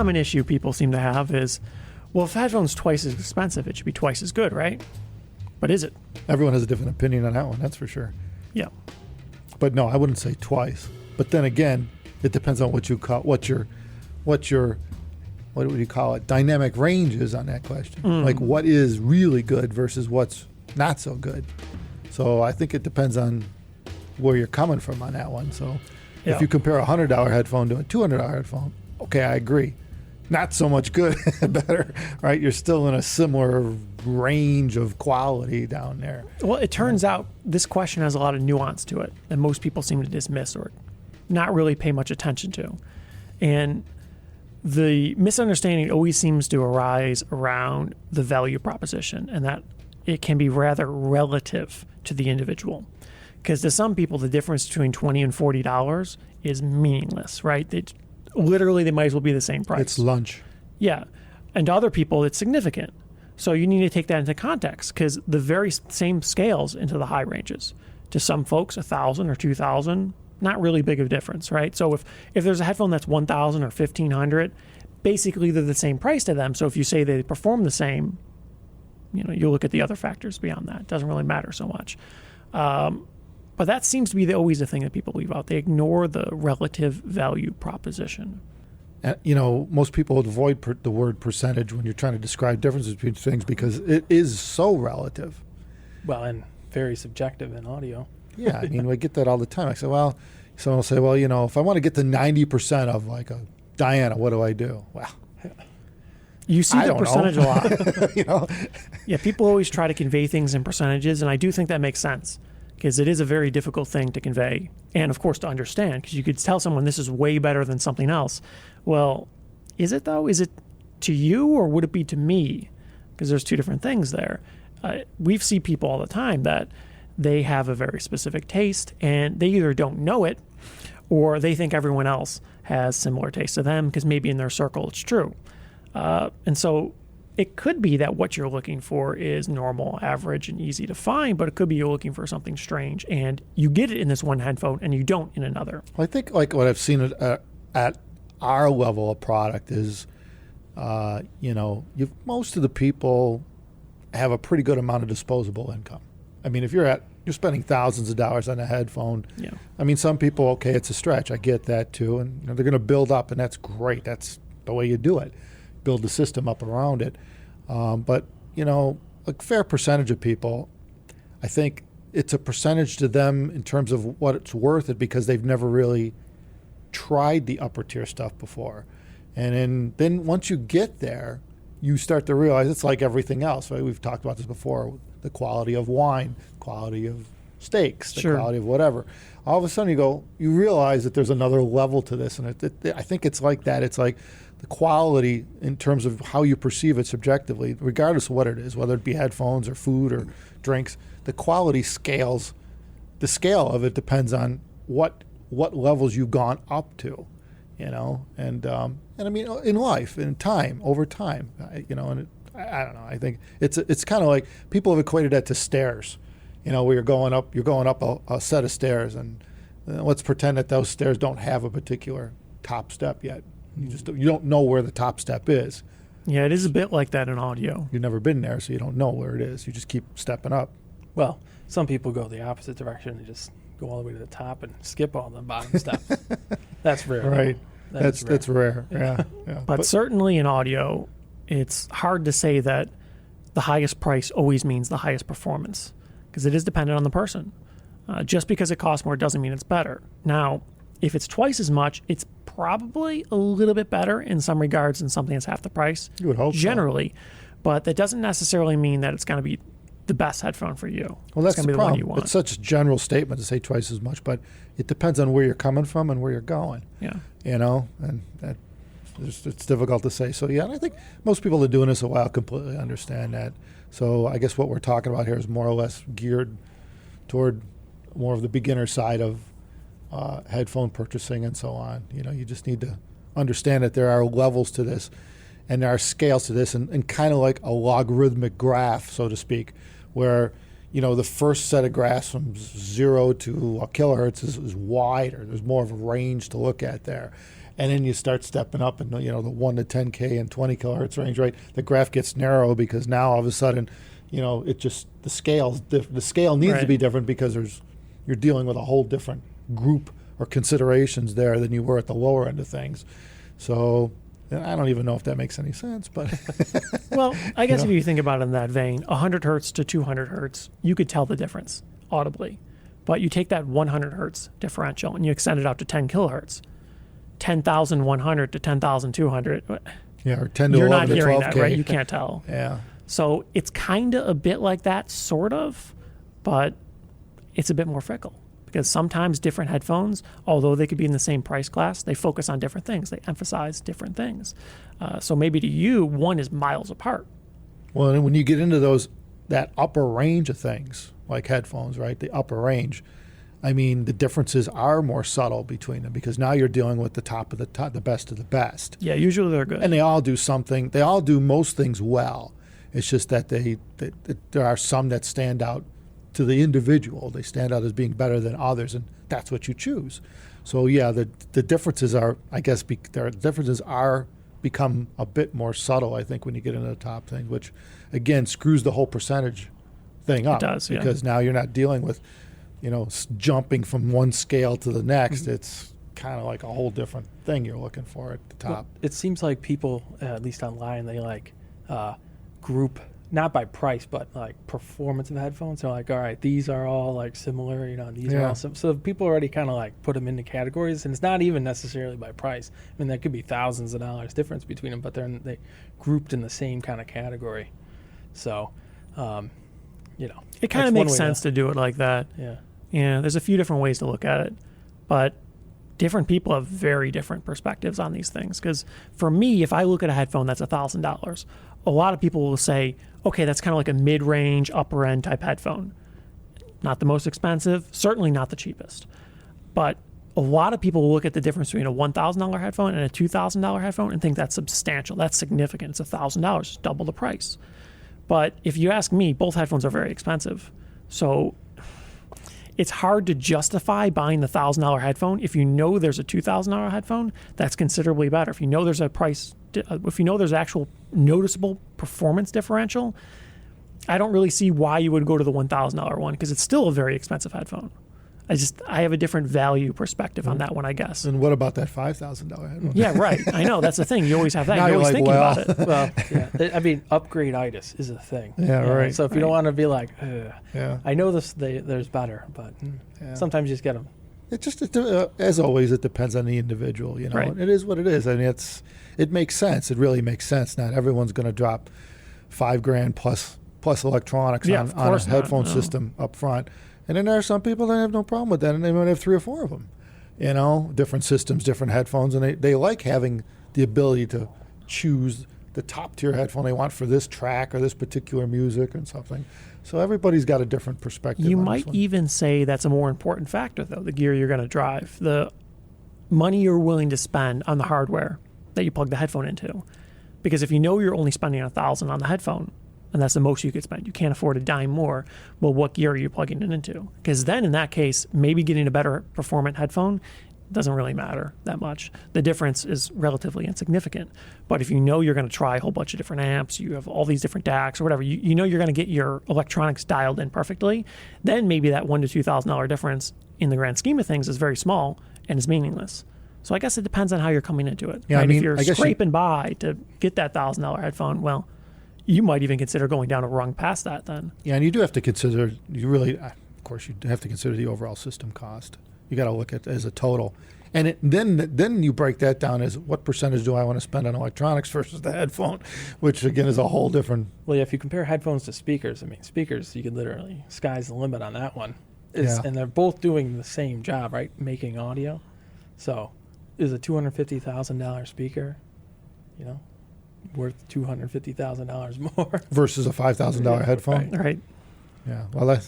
common issue people seem to have is, well, if a headphone's twice as expensive, it should be twice as good, right? But is it? Everyone has a different opinion on that one, that's for sure. Yeah. But no, I wouldn't say twice. But then again, it depends on what you call what would you call it? Dynamic range is on that question. Like what is really good versus what's not so good. So I think it depends on where you're coming from on that one. So if you compare a $100 headphone to a $200 headphone, okay, I agree. Not so much good, better, right? You're still in a similar range of quality down there. Well, it turns out this question has a lot of nuance to it that most people seem to dismiss or not really pay much attention to. And the misunderstanding always seems to arise around the value proposition and that it can be rather relative to the individual. Because to some people, the difference between $20 and $40 is meaningless, right? Literally, they might as well be the same price. It's lunch. Yeah. And to other people, it's significant. So you need to take that into context because the very same scales into the high ranges. To some folks, 1,000 or 2,000, not really big of a difference, right? So if there's a headphone that's 1,000 or 1,500, basically they're the same price to them. So if you say they perform the same, you look at the other factors beyond that. It doesn't really matter so much. But that seems to be always the thing that people leave out. They ignore the relative value proposition. And, most people avoid the word percentage when you're trying to describe differences between things because it is so relative. Well, and very subjective in audio. Yeah, I mean, we get that all the time. I say, well, someone will say, well, if I want to get to 90% of like a Diana, what do I do? Well, you see the percentage a lot. Yeah, people always try to convey things in percentages, and I do think that makes sense because it is a very difficult thing to convey and, of course, to understand because you could tell someone this is way better than something else. Well, is it, though? Is it to you or would it be to me? Because there's two different things there. We see people all the time that they have a very specific taste and they either don't know it or they think everyone else has similar taste to them because maybe in their circle it's true. And so it could be that what you're looking for is normal, average, and easy to find, but it could be you're looking for something strange and you get it in this one headphone and you don't in another. Well, I think like what I've seen at our level of product is, most of the people have a pretty good amount of disposable income. I mean, if you're spending thousands of dollars on a headphone. Yeah. I mean, some people, okay, it's a stretch. I get that too, and they're going to build up, and that's great. That's the way you do it. Build the system up around it. But a fair percentage of people, I think it's a percentage to them in terms of what it's worth it because they've never really tried the upper tier stuff before. And then once you get there, you start to realize it's like everything else, right? We've talked about this before, the quality of wine, quality of steaks, the quality of whatever. All of a sudden you realize that there's another level to this. And I think it's like that. It's like the quality in terms of how you perceive it subjectively, regardless of what it is, whether it be headphones or food or drinks, the quality scales. The scale of it depends on what levels you've gone up to, and I mean in life, in time, over time, I don't know. I think it's kind of like people have equated that to stairs, where you're going up a set of stairs, and let's pretend that those stairs don't have a particular top step yet. You don't know where the top step is. Yeah, it is a bit like that in audio. You've never been there, so you don't know where it is. You just keep stepping up. Well, some people go the opposite direction. They just go all the way to the top and skip all the bottom steps. That's rare. Right. That's rare. Yeah. But certainly in audio, it's hard to say that the highest price always means the highest performance because it is dependent on the person. Just because it costs more doesn't mean it's better. Now, if it's twice as much, it's probably a little bit better in some regards than something that's half the price. You would hope generally, but that doesn't necessarily mean that it's going to be the best headphone for you. Well, that's the problem. One you want. It's such a general statement to say twice as much, but it depends on where you're coming from and where you're going. Yeah. And it's difficult to say. So, yeah, and I think most people that are doing this a while completely understand that. So I guess what we're talking about here is more or less geared toward more of the beginner side of headphone purchasing and so on. You just need to understand that there are levels to this and there are scales to this and kind of like a logarithmic graph, so to speak, where, the first set of graphs from 0 to a kilohertz is wider. There's more of a range to look at there. And then you start stepping up in the 1 to 10K and 20 kilohertz range, right? The graph gets narrow because now all of a sudden, it just the scale needs to be different because you're dealing with a whole different group or considerations there than you were at the lower end of things. So I don't even know if that makes any sense, but well, I guess if you think about it in that vein, 100 hertz to 200 hertz, you could tell the difference audibly. But you take that 100 hertz differential and you extend it out to 10 kilohertz, 10,100 to 10,200. Yeah, or 10 to you're 11 not to hearing 12K. that, right? You can't tell. Yeah. So it's kind of a bit like that, sort of, but it's a bit more fickle. Because sometimes different headphones, although they could be in the same price class, they focus on different things. They emphasize different things. So maybe to you, one is miles apart. Well, and when you get into that upper range of things, like headphones, right? The upper range, I mean, the differences are more subtle between them because now you're dealing with the top of the best of the best. Yeah, usually they're good. And they all do something. They all do most things well. It's just that there are some that stand out to the individual. They stand out as being better than others, and that's what you choose. So yeah, the differences are, I guess, become a bit more subtle, I think, when you get into the top thing, which again screws the whole percentage thing up. It does, yeah. Because now you're not dealing with, jumping from one scale to the next. Mm-hmm. It's kind of like a whole different thing you're looking for at the top. Well, it seems like people, at least online, they like group, not by price, but like performance of headphones. They're like, all right, these are all like similar, these are all so people already kind of like put them into categories, and it's not even necessarily by price. I mean, there could be thousands of dollars difference between them, but they grouped in the same kind of category. So, it kind of makes sense to do it like that. Yeah. Yeah, there's a few different ways to look at it, but different people have very different perspectives on these things. Because for me, if I look at a headphone that's $1,000, a lot of people will say, okay, that's kind of like a mid-range, upper-end type headphone. Not the most expensive, certainly not the cheapest. But a lot of people will look at the difference between a $1,000 headphone and a $2,000 headphone and think that's substantial. That's significant. It's $1,000, it's double the price. But if you ask me, both headphones are very expensive. So it's hard to justify buying the $1,000 headphone if you know there's a $2,000 headphone that's considerably better. If you know there's if you know there's actual noticeable performance differential, I don't really see why you would go to the $1,000 one because it's still a very expensive headphone. I have a different value perspective on that one, I guess. And what about that $5,000 headphone? Yeah, right. I know. That's the thing. You always have that. Now You're always thinking about it. Well, yeah. I mean, upgrade-itis is a thing. Yeah, right. So if you don't want to be like, yeah, I know there's better, but sometimes you just get them. It just, as always, it depends on the individual. Right. It is what it is. I mean, it makes sense. It really makes sense. Not everyone's going to drop $5,000 plus electronics on a headphone system up front. And then there are some people that have no problem with that, and they might have 3 or 4 of them. Different systems, different headphones, and they like having the ability to choose the top tier headphone they want for this track or this particular music and something. So everybody's got a different perspective. You might even say that's a more important factor, though, the gear you're going to drive, the money you're willing to spend on the hardware that you plug the headphone into. Because if you know you're only spending $1,000 on the headphone, and that's the most you could spend, you can't afford a dime more, well, what gear are you plugging it into? Because then in that case, maybe getting a better performant headphone doesn't really matter that much. The difference is relatively insignificant. But if you know you're going to try a whole bunch of different amps, you have all these different DACs or whatever, you know you're going to get your electronics dialed in perfectly, then maybe that $1,000 to $2,000 difference in the grand scheme of things is very small and is meaningless. So I guess it depends on how you're coming into it. Yeah, right? I mean, if you're scraping by to get that $1,000 headphone, well, you might even consider going down a rung past that then. Yeah, and you do have to consider, of course, you have to consider the overall system cost. You got to look at it as a total. And then you break that down as what percentage do I want to spend on electronics versus the headphone, which again is a whole different. Well, yeah, if you compare headphones to speakers, I mean, speakers, you can literally, sky's the limit on that one. And they're both doing the same job, right? Making audio. So is a $250,000 speaker, worth $250,000 more versus a $5,000 headphone? Right. Yeah, well,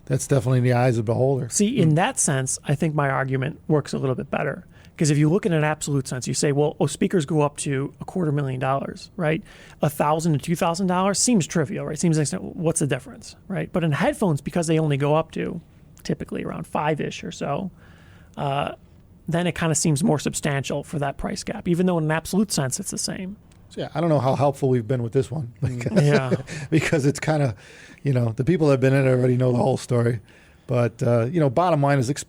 that's definitely in the eyes of the beholder. See, in that sense, I think my argument works a little bit better. Because if you look in an absolute sense, you say, well, speakers go up to $250,000, right? $1,000 to $2,000 seems trivial, right? Seems like, what's the difference, right? But in headphones, because they only go up to typically around 5-ish or so, then it kind of seems more substantial for that price gap, even though in an absolute sense it's the same. So yeah, I don't know how helpful we've been with this one. Yeah. Because it's kind of, the people that have been in it already know the whole story. But, bottom line is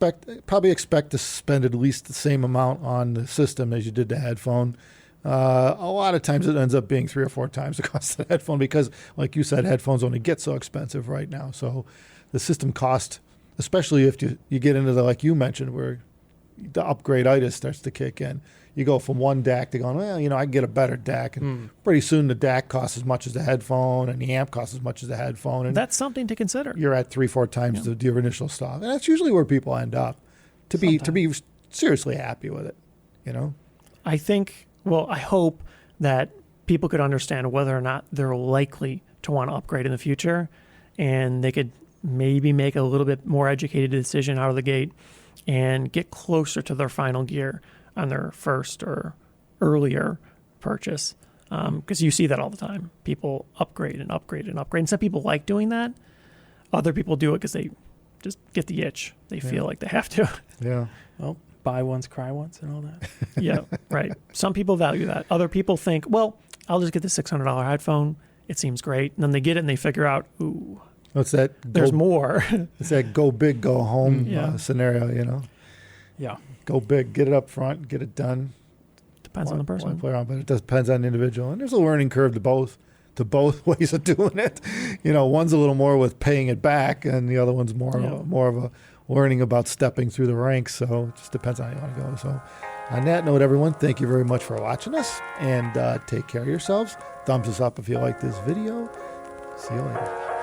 probably expect to spend at least the same amount on the system as you did the headphone. A lot of times it ends up being 3 or 4 times the cost of the headphone because, like you said, headphones only get so expensive right now. So the system cost, especially if you get into like you mentioned, where the upgrade-itis starts to kick in. You go from one DAC to going, well, I can get a better DAC. And pretty soon the DAC costs as much as the headphone and the amp costs as much as the headphone. And that's something to consider. You're at 3-4 times the initial stuff. And that's usually where people end up to be seriously happy with it, I think, I hope that people could understand whether or not they're likely to want to upgrade in the future, and they could maybe make a little bit more educated decision out of the gate and get closer to their final gear on their first or earlier purchase. Because you see that all the time. People upgrade and upgrade and upgrade. And some people like doing that. Other people do it because they just get the itch. They feel like they have to. Yeah. Well, buy once, cry once, and all that. Yeah, right. Some people value that. Other people think, well, I'll just get the $600 headphone. It seems great. And then they get it and they figure out, ooh, what's that? There's more. It's that go big, go home scenario, Yeah. Go big, get it up front, get it done. Depends on the person. Play around, but it depends on the individual. And there's a learning curve to both ways of doing it. One's a little more with paying it back, and the other one's more of a learning about stepping through the ranks. So it just depends on how you want to go. So on that note, everyone, thank you very much for watching us, and take care of yourselves. Thumbs us up if you like this video. See you later.